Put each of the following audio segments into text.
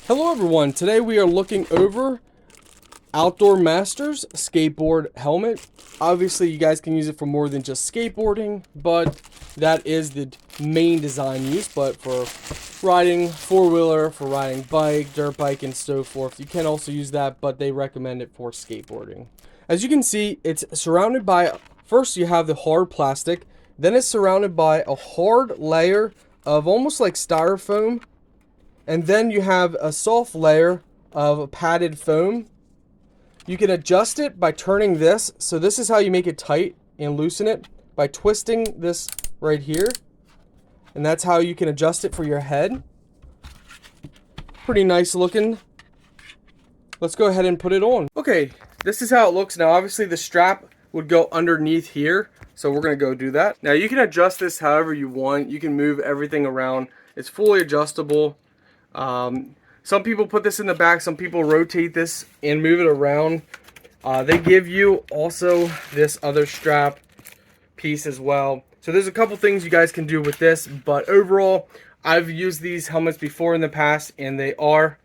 Hello everyone, today we are looking over OutdoorMaster's skateboard helmet. Obviously you guys can use it for more than just skateboarding, but that is the main design use. But for riding four-wheeler, for riding bike, dirt bike, and so forth, you can also use that, but they recommend it for skateboarding. As you can see, it's surrounded by, first you have the hard plastic, then it's surrounded by a hard layer of almost like styrofoam, and then you have a soft layer of padded foam. You can adjust it by turning this. So this is how you make it tight and loosen it, by twisting this right here. And that's how you can adjust it for your head. Pretty nice looking. Let's go ahead and put it on. Okay, this is how it looks now. Obviously the strap would go underneath here, so we're gonna go do that. Now you can adjust this however you want. You can move everything around. It's fully adjustable. Some people put this in the back, some people rotate this and move it around. They give you also this other strap piece as well. So there's a couple things you guys can do with this, but overall, I've used these helmets before in the past and they are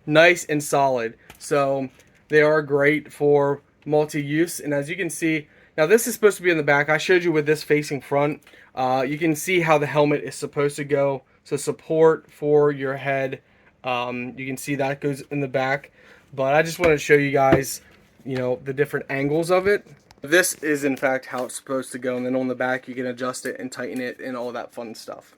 nice and solid. So they are great for multi-use. And as you can see, now this is supposed to be in the back. I showed you with this facing front. You can see how the helmet is supposed to go. So support for your head, you can see that goes in the back. But I just want to show you guys, the different angles of it. This is in fact how it's supposed to go, and then on the back you can adjust it and tighten it and all that fun stuff.